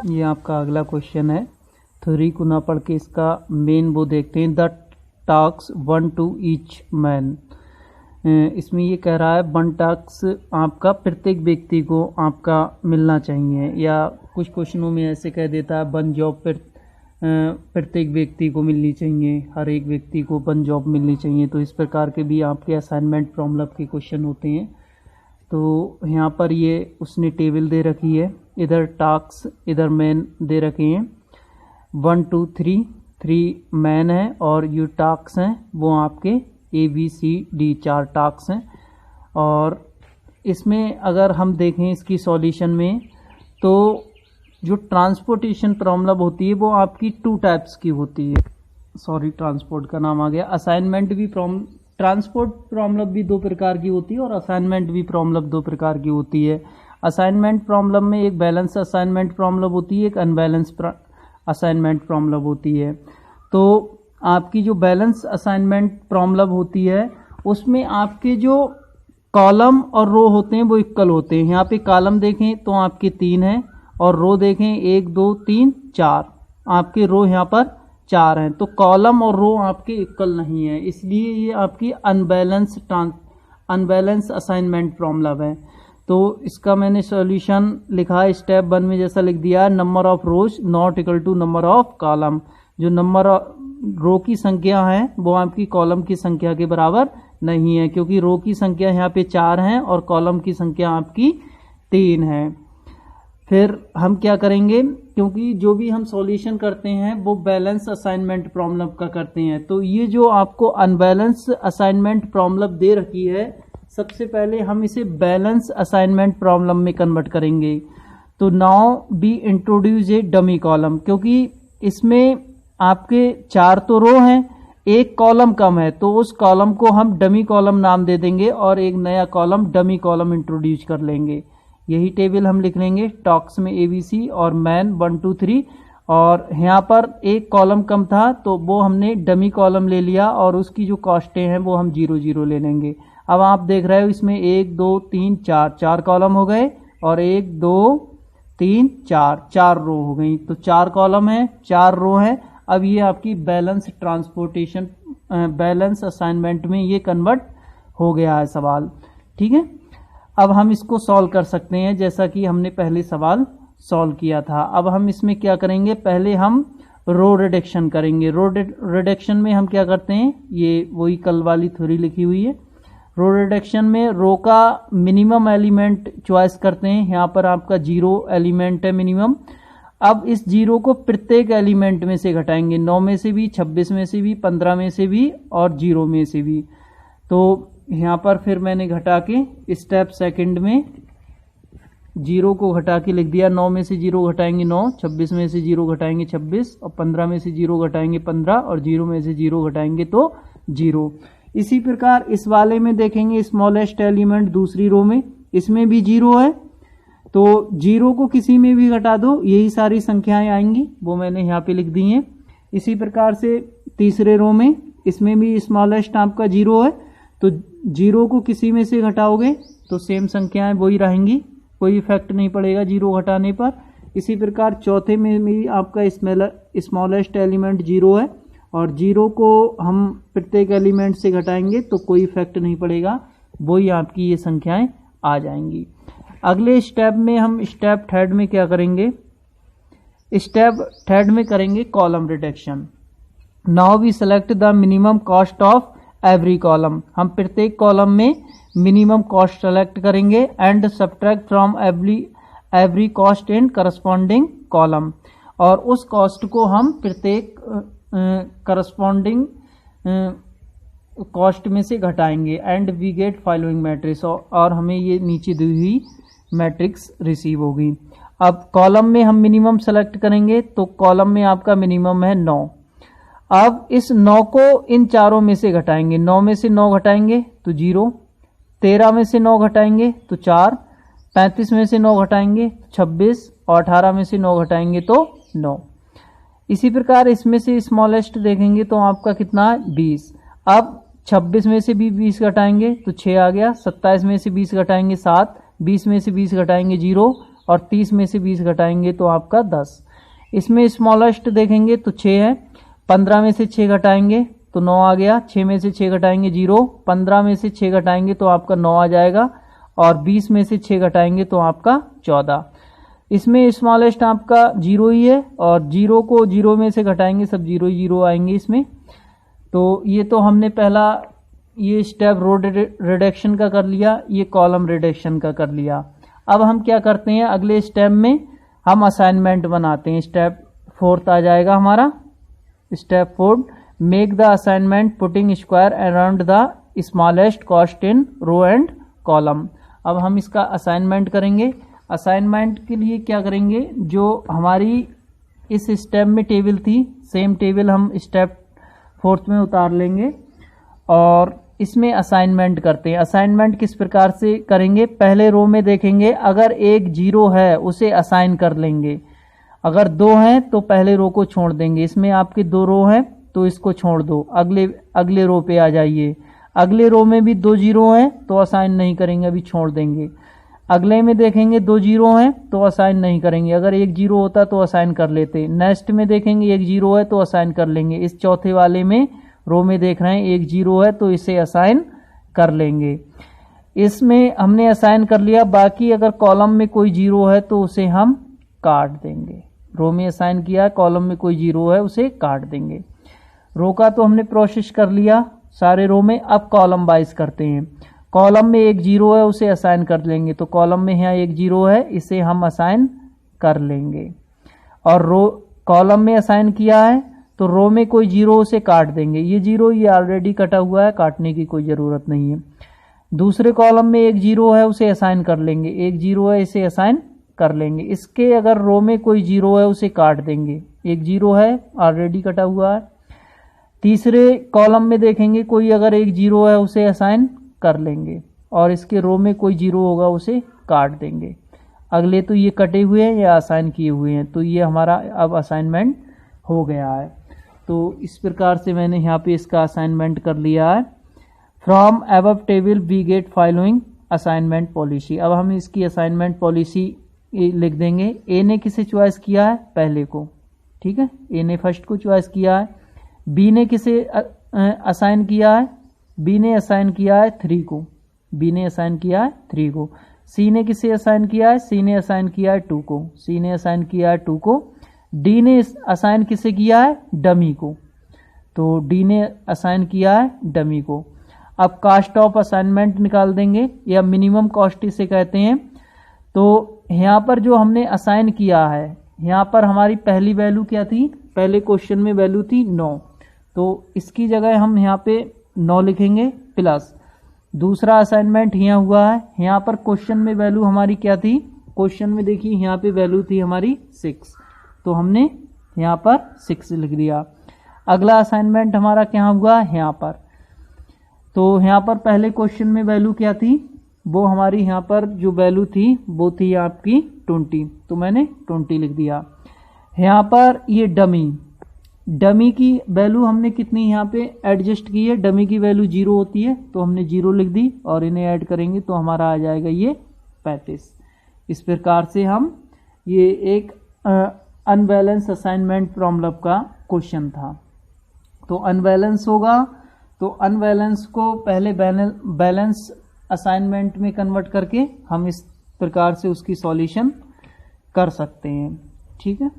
ये आपका अगला क्वेश्चन है। थ्योरी को ना पढ़ के इसका मेन वो देखते हैं। The task 1 to each man. इसमें ये कह रहा है 1 टास्क आपका प्रत्येक व्यक्ति को आपका मिलना चाहिए, या कुछ क्वेश्चनों में ऐसे कह देता है 1 जॉब प्रत्येक व्यक्ति को मिलनी चाहिए, हर एक व्यक्ति को 1 जॉब मिलनी चाहिए। तो इस प्रकार के भी आपके असाइनमेंट प्रॉब्लम के क्वेश्चन होते हैं। तो यहाँ पर ये उसने टेबल दे रखी है, इधर टास्क इधर मैन दे रखे हैं। 1 2 3 मैन है और ये टास्क हैं वो आपके ABCD 4 टास्क हैं। और इसमें अगर हम देखें इसकी सॉल्यूशन में, तो जो ट्रांसपोर्टेशन प्रॉब्लम होती है वो आपकी 2 टाइप्स की होती है। सॉरी, ट्रांसपोर्ट का नाम आ गया। असाइनमेंट भी ट्रांसपोर्ट प्रॉब्लम भी 2 प्रकार की होती है और असाइनमेंट भी प्रॉब्लम 2 प्रकार की होती है। असाइनमेंट प्रॉब्लम में एक बैलेंस असाइनमेंट प्रॉब्लम होती है, एक अनबैलेंस असाइनमेंट प्रॉब्लम होती है। तो आपकी जो बैलेंस असाइनमेंट प्रॉब्लम होती है उसमें आपके जो कॉलम और रो होते हैं वो इक्वल होते हैं। यहाँ पे कॉलम देखें तो आपके 3 हैं और रो देखें 1 2 3 4, आपके रो यहाँ पर 4 हैं। तो कॉलम और रो आपके इक्वल नहीं है, इसलिए ये आपकी अनबैलेंस असाइनमेंट प्रॉब्लम है। तो इसका मैंने सॉल्यूशन लिखा है स्टेप 1 में जैसा लिख दिया, number of rows not equal to number of column. जो नंबर रो की संख्या है वो आपकी कॉलम की संख्या के बराबर नहीं है, क्योंकि रो की संख्या यहाँ पे 4 है और कॉलम की संख्या आपकी 3 है। फिर हम क्या करेंगे, क्योंकि जो भी हम सॉल्यूशन करते हैं वो बैलेंस असाइनमेंट प्रॉब्लम का करते हैं। तो ये जो आपको अनबैलेंस असाइनमेंट प्रॉब्लम दे रखी है, सबसे पहले हम इसे बैलेंस असाइनमेंट प्रॉब्लम में कन्वर्ट करेंगे। तो now be introduce A dummy column, क्योंकि इसमें आपके 4 तो रो हैं, एक कॉलम कम है, तो उस कॉलम को हम डमी कॉलम नाम दे देंगे और एक नया कॉलम डमी कॉलम इंट्रोड्यूस कर लेंगे। यही टेबल हम लिख लेंगे टॉक्स में ABC और मैन 1 2 3, और यहाँ पर एक कॉलम कम था तो वो हमने डमी कॉलम ले लिया और उसकी जो कॉस्टें हैं वो हम 0 0 ले लेंगे। अब आप देख रहे हो इसमें 1 2 3 4 कॉलम हो गए और 1 2 3 4 रो हो गई। तो 4 कॉलम है, 4 रो है। अब ये आपकी बैलेंस असाइनमेंट में ये कन्वर्ट हो गया है सवाल। ठीक है, अब हम इसको सॉल्व कर सकते हैं जैसा कि हमने पहले सवाल सॉल्व किया था। अब हम इसमें क्या करेंगे, पहले हम रो रिडक्शन करेंगे। रो रिडक्शन में हम क्या करते हैं, ये वही कल वाली थ्योरी लिखी हुई है। रो रिडक्शन में रो का मिनिमम एलिमेंट चॉइस करते हैं। यहाँ पर आपका 0 एलिमेंट है मिनिमम। अब इस 0 को प्रत्येक एलिमेंट में से घटाएंगे, 9 में से भी, 26 में से भी, 15 में से भी और 0 में से भी। तो यहाँ पर फिर मैंने घटा के स्टेप सेकंड में 0 को घटा के लिख दिया। 9 में से 0 घटाएंगे 9, 26 में से 0 घटाएंगे 26 और 15 में से 0 घटाएंगे 15 और 0 में से 0 घटाएंगे तो 0। इसी प्रकार इस वाले में देखेंगे स्मॉलेस्ट एलिमेंट दूसरी रो में, इसमें भी 0 है, तो 0 को किसी में भी घटा दो यही सारी संख्याएं आएंगी, वो मैंने यहाँ पे लिख दी हैं। इसी प्रकार से तीसरे रो में इसमें भी स्मॉलेस्ट आपका 0 है, तो 0 को किसी में से घटाओगे तो सेम संख्याएं वही रहेंगी, कोई इफेक्ट नहीं पड़ेगा 0 घटाने पर। इसी प्रकार चौथे में भी आपका स्मॉलेस्ट एलिमेंट 0 है और 0 को हम प्रत्येक एलिमेंट से घटाएंगे तो कोई इफेक्ट नहीं पड़ेगा, वही आपकी ये संख्याएं आ जाएंगी। अगले स्टेप में हम स्टेप 3 में क्या करेंगे, स्टेप 3 में करेंगे column reduction. Now we select the minimum cost of every column. हम प्रत्येक कॉलम में मिनिमम कॉस्ट सेलेक्ट करेंगे and subtract from every cost in corresponding column, और उस कॉस्ट को हम प्रत्येक करस्पॉन्डिंग कॉस्ट में से घटाएंगे and we get following matrix, और हमें ये नीचे दी हुई मैट्रिक्स रिसीव होगी। अब कॉलम में हम मिनिमम सेलेक्ट करेंगे, तो कॉलम में आपका मिनिमम है 9। अब इस 9 को इन चारों में से घटाएंगे, 9 में से 9 घटाएंगे तो 0, 13 में से 9 घटाएंगे तो 4, 35 में से 9 घटाएंगे 26 और 18 में से 9 घटाएंगे तो 9। इसी प्रकार इसमें से स्मॉलेस्ट देखेंगे तो आपका कितना है 20। अब 26 में से भी 20 घटाएंगे तो 6 आ गया, 27 में से 20 घटाएंगे 7, 20 में से 20 घटाएंगे 0 और 30 में से 20 घटाएंगे तो आपका 10। इसमें स्मॉलेस्ट देखेंगे तो 6 है, 15 में से 6 घटाएंगे तो 9 आ गया, 6 में से 6 घटाएंगे 0, 15 में से 6 घटाएंगे तो आपका 9 आ जाएगा, और 20 में से 6 घटाएंगे तो आपका 14। इसमें स्मॉलेस्ट आपका 0 ही है, और 0 को 0 में से घटाएंगे सब 0 ही 0 आएंगे इसमें। तो ये तो हमने पहला ये स्टेप रो रिडक्शन का कर लिया, ये कॉलम रिडक्शन का कर लिया। अब हम क्या करते हैं, अगले स्टेप में हम असाइनमेंट बनाते हैं। स्टेप 4 आ जाएगा हमारा। Step 4, make the assignment putting square around the smallest cost in row and column. अब हम इसका असाइनमेंट करेंगे। असाइनमेंट के लिए क्या करेंगे, जो हमारी इस स्टेप में टेबल थी, सेम टेबल हम स्टेप 4 में उतार लेंगे और इसमें असाइनमेंट करते हैं। असाइनमेंट किस प्रकार से करेंगे, पहले रो में देखेंगे, अगर एक 0 है उसे असाइन कर लेंगे, अगर 2 हैं तो पहले रो को छोड़ देंगे। इसमें आपके 2 रो हैं तो इसको छोड़ दो, अगले रो पे आ जाइए। अगले रो में भी 2 0 हैं तो असाइन नहीं करेंगे, अभी छोड़ देंगे। अगले में देखेंगे 2 0 हैं तो असाइन नहीं करेंगे, अगर 1 0 होता तो असाइन कर लेते। नेक्स्ट में देखेंगे 1 0 है तो असाइन कर लेंगे। इस चौथे वाले में रो में देख रहे हैं 1 0 है तो इसे असाइन कर लेंगे। इसमें हमने असाइन कर लिया। बाकी अगर कॉलम में कोई 0 है तो उसे हम काट देंगे। रो में असाइन किया, कॉलम में कोई 0 है उसे काट देंगे। रो का तो हमने प्रोसेस कर लिया सारे रो में। अब कॉलम वाइज करते हैं। कॉलम में 1 0 है उसे असाइन कर लेंगे, तो कॉलम में यहाँ 1 0 है, इसे हम असाइन कर लेंगे। और रो कॉलम में असाइन किया है तो रो में कोई 0 उसे काट देंगे। ये 0 ये ऑलरेडी कटा हुआ है, काटने की कोई ज़रूरत नहीं है। दूसरे कॉलम में 1 0 है उसे असाइन कर लेंगे, 1 0 है इसे असाइन कर लेंगे। इसके अगर रो में कोई 0 है उसे काट देंगे, 1 0 है ऑलरेडी कटा हुआ है। तीसरे कॉलम में देखेंगे कोई अगर 1 0 है उसे असाइन कर लेंगे, और इसके रो में कोई 0 होगा उसे काट देंगे। अगले तो ये कटे हुए हैं या असाइन किए हुए हैं, तो ये हमारा अब असाइनमेंट हो गया है। तो इस प्रकार से मैंने यहाँ पे इसका असाइनमेंट कर लिया है। From above table we get following assignment policy. अब हम इसकी असाइनमेंट पॉलिसी लिख देंगे। ए ने किसे चॉइस किया है, पहले को, ठीक है, ए ने फर्स्ट को चॉइस किया है। बी ने किसे असाइन किया है, बी ने असाइन किया है 3 को, बी ने असाइन किया है 3 को। सी ने किसे असाइन किया है, सी ने असाइन किया है 2 को, सी ने असाइन किया है 2 को। डी ने असाइन किसे किया है, डमी को, तो डी ने असाइन किया है डमी को। अब कास्ट ऑफ असाइनमेंट निकाल देंगे, या मिनिमम कॉस्ट इसे कहते हैं। तो यहाँ पर जो हमने असाइन किया है, यहाँ पर हमारी पहली वैल्यू क्या थी, पहले क्वेश्चन में वैल्यू थी 9, तो इसकी जगह हम यहाँ पे 9 लिखेंगे प्लस दूसरा असाइनमेंट यहाँ हुआ है। यहाँ पर क्वेश्चन में वैल्यू हमारी क्या थी, क्वेश्चन में देखिए यहाँ पे वैल्यू थी हमारी 6, तो हमने यहाँ पर 6 लिख दिया। अगला असाइनमेंट हमारा क्या हुआ यहाँ पर, तो यहाँ पर पहले क्वेश्चन में वैल्यू क्या थी, वो हमारी यहाँ पर जो वैल्यू थी वो थी आपकी 20, तो मैंने 20 लिख दिया। यहाँ पर ये डमी की वैल्यू हमने कितनी यहाँ पे एडजस्ट की है, डमी की वैल्यू 0 होती है तो हमने 0 लिख दी, और इन्हें ऐड करेंगे तो हमारा आ जाएगा ये 35। इस प्रकार से हम, ये एक अनबैलेंस असाइनमेंट प्रॉब्लम का क्वेश्चन था। तो अनबैलेंस होगा तो अनबैलेंस को पहले बैलेंस असाइनमेंट में कन्वर्ट करके हम इस प्रकार से उसकी सॉल्यूशन कर सकते हैं, ठीक है।